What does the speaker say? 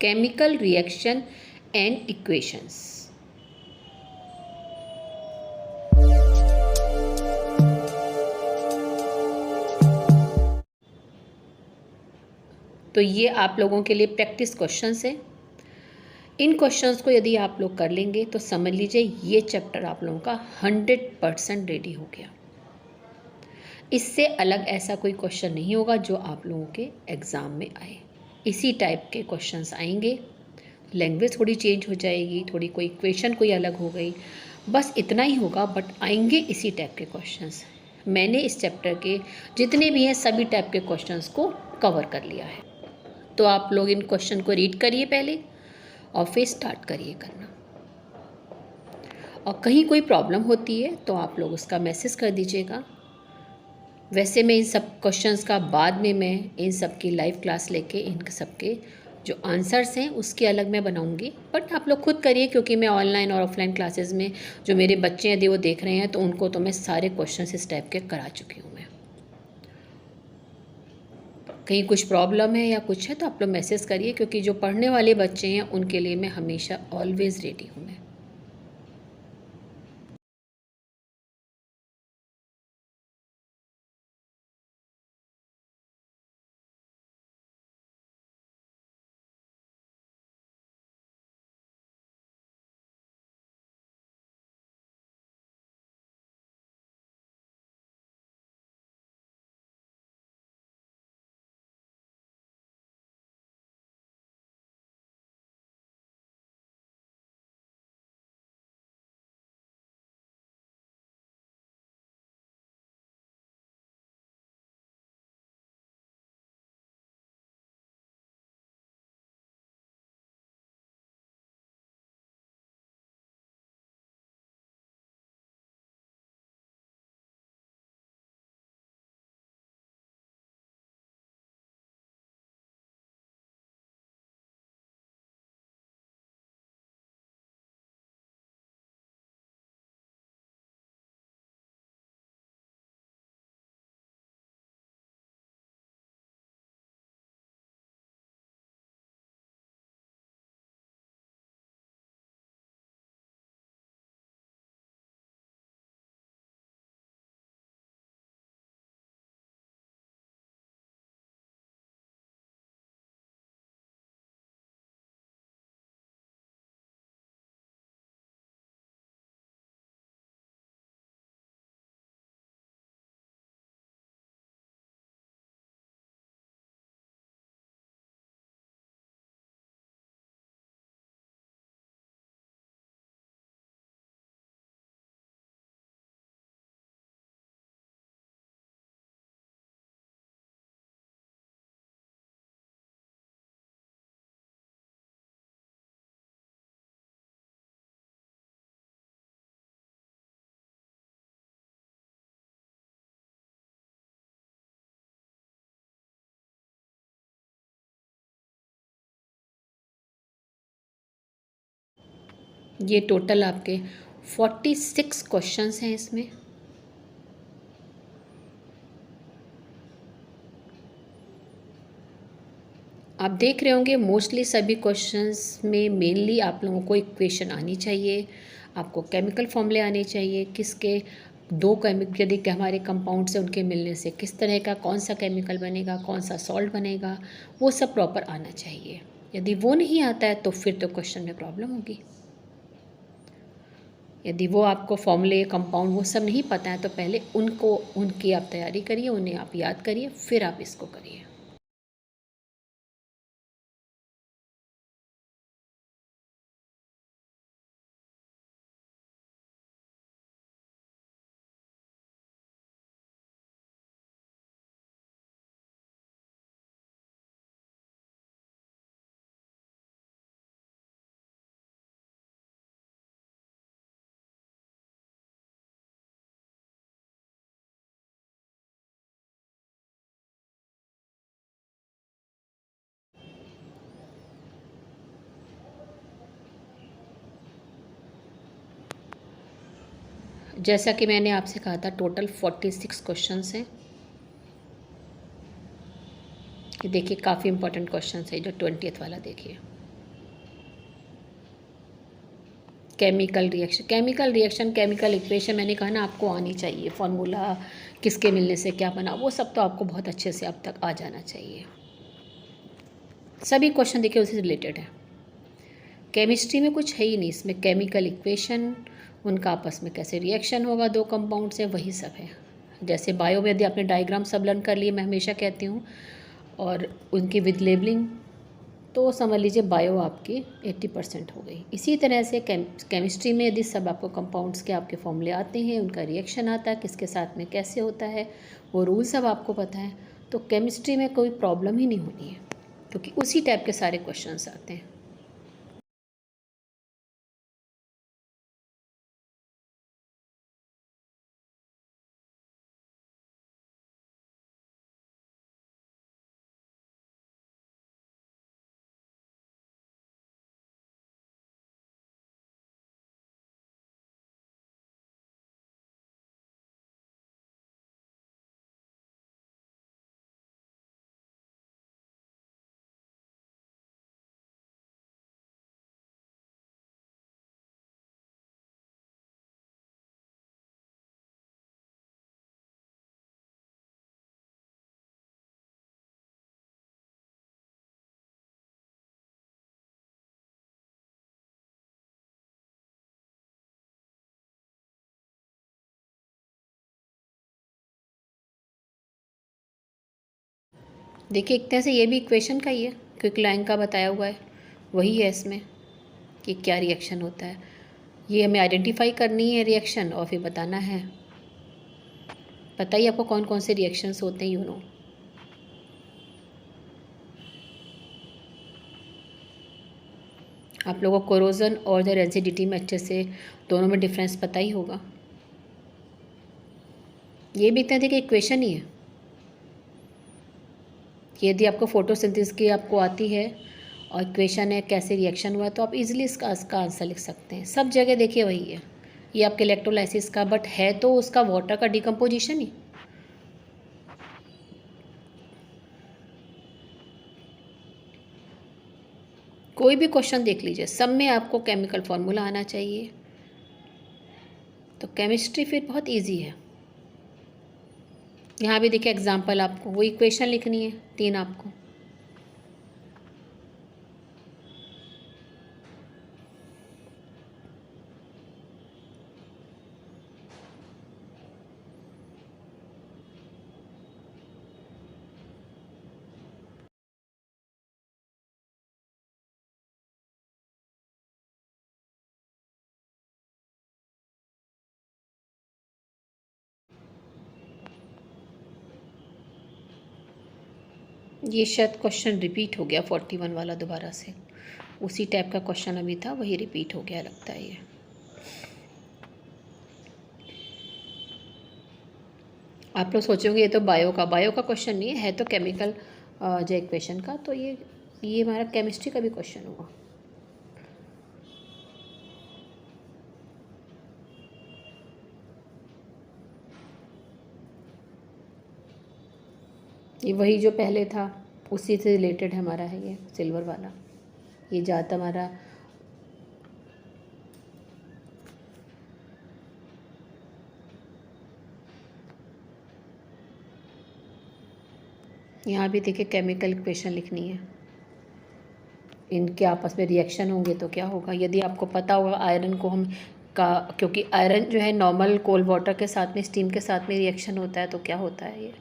Chemical reaction and equations. तो ये आप लोगों के लिए प्रैक्टिस क्वेश्चंस है। इन क्वेश्चंस को यदि आप लोग कर लेंगे तो समझ लीजिए ये चैप्टर आप लोगों का 100% रेडी हो गया। इससे अलग ऐसा कोई क्वेश्चन नहीं होगा जो आप लोगों के एग्ज़ाम में आए। इसी टाइप के क्वेश्चंस आएंगे, लैंग्वेज थोड़ी चेंज हो जाएगी, थोड़ी कोई इक्वेशन कोई अलग हो गई, बस इतना ही होगा, बट आएंगे इसी टाइप के क्वेश्चंस। मैंने इस चैप्टर के जितने भी हैं सभी टाइप के क्वेश्चंस को कवर कर लिया है। तो आप लोग इन क्वेश्चन को रीड करिए पहले और फिर स्टार्ट करिए करना। और कहीं कोई प्रॉब्लम होती है तो आप लोग उसका मैसेज कर दीजिएगा। वैसे मैं इन सब क्वेश्चंस का बाद में मैं इन सब की लाइव क्लास लेके इन सब के जो आंसर्स हैं उसके अलग मैं बनाऊंगी, बट आप लोग खुद करिए, क्योंकि मैं ऑनलाइन और ऑफलाइन क्लासेस में जो मेरे बच्चे यदि वो देख रहे हैं तो उनको तो मैं सारे क्वेश्चंस इस टाइप के करा चुकी हूँ। मैं कहीं कुछ प्रॉब्लम है या कुछ है तो आप लोग मैसेज करिए, क्योंकि जो पढ़ने वाले बच्चे हैं उनके लिए मैं हमेशा ऑलवेज़ रेडी हूँ मैं। ये टोटल आपके 46 क्वेश्चंस हैं इसमें। आप देख रहे होंगे मोस्टली सभी क्वेश्चंस में मेनली आप लोगों को इक्वेशन आनी चाहिए, आपको केमिकल फॉर्मूले आने चाहिए, किसके दो केमिकल यदि हमारे कंपाउंड से उनके मिलने से किस तरह का कौन सा केमिकल बनेगा, कौन सा सॉल्ट बनेगा, वो सब प्रॉपर आना चाहिए। यदि वो नहीं आता है तो फिर तो क्वेश्चन में प्रॉब्लम होगी। यदि वो आपको फॉर्मूले कंपाउंड वो सब नहीं पता है तो पहले उनकी आप तैयारी करिए, उन्हें आप याद करिए, फिर आप इसको करिए। जैसा कि मैंने आपसे कहा था टोटल 46 क्वेश्चंस हैं। ये देखिए काफ़ी इंपॉर्टेंट क्वेश्चन है जो 20th वाला देखिए। केमिकल रिएक्शन केमिकल इक्वेशन मैंने कहा ना आपको आनी चाहिए, फॉर्मूला किसके मिलने से क्या बना, वो सब तो आपको बहुत अच्छे से अब तक आ जाना चाहिए। सभी क्वेश्चन देखिए उसी से रिलेटेड है। केमिस्ट्री में कुछ है ही नहीं इसमें, केमिकल इक्वेशन, उनका आपस में कैसे रिएक्शन होगा दो कंपाउंड से, वही सब है। जैसे बायो में यदि आपने डायग्राम सब लर्न कर लिए, मैं हमेशा कहती हूँ, और उनकी विद लेबलिंग, तो समझ लीजिए बायो आपकी 80% हो गई। इसी तरह से केमिस्ट्री में यदि सब आपको कंपाउंड्स के आपके फॉर्मूले आते हैं, उनका रिएक्शन आता है, किसके साथ में कैसे होता है, वो रूल सब आपको पता है, तो केमिस्ट्री में कोई प्रॉब्लम ही नहीं होनी है, क्योंकि उसी टाइप के सारे क्वेश्चंस आते हैं। देखिए एक तरह से ये भी इक्वेशन का ही है, क्विक लाइन का बताया हुआ है, वही है इसमें कि क्या रिएक्शन होता है। ये हमें आइडेंटिफाई करनी है रिएक्शन, और फिर बताना है। पता ही आपको कौन कौन से रिएक्शंस होते हैं, यू नो। आप लोगों को कोरोजन और द रेजिडिटी में अच्छे से दोनों में डिफरेंस पता ही होगा। ये भी इतना देखिए इक्वेशन ही है। यदि आपको फोटोसिंथेसिस की आपको आती है और इक्वेशन है कैसे रिएक्शन हुआ, तो आप इजीली इसका आंसर लिख सकते हैं। सब जगह देखिए वही है, ये आपके इलेक्ट्रोलाइसिस का, बट है तो उसका वाटर का डिकम्पोजिशन ही। कोई भी क्वेश्चन देख लीजिए, सब में आपको केमिकल फार्मूला आना चाहिए, तो केमिस्ट्री फिर बहुत इजी है। यहाँ भी देखिए एग्जांपल, आपको वो इक्वेशन लिखनी है 3 आपको। ये शायद क्वेश्चन रिपीट हो गया 41 वाला दोबारा से, उसी टाइप का क्वेश्चन अभी था, वही रिपीट हो गया लगता है ये। आप लोग सोचोगे ये तो बायो का क्वेश्चन नहीं है तो केमिकल जो इक्वेशन का, तो ये हमारा केमिस्ट्री का भी क्वेश्चन हुआ। ये वही जो पहले था उसी से रिलेटेड हमारा है, ये सिल्वर वाला, ये ज़्यादा हमारा यहाँ भी देखिए केमिकल इक्वेशन लिखनी है, इनके आपस में रिएक्शन होंगे तो क्या होगा। यदि आपको पता होगा आयरन को हम क्योंकि आयरन जो है नॉर्मल कोल्ड वाटर के साथ में, स्टीम के साथ में रिएक्शन होता है, तो क्या होता है ये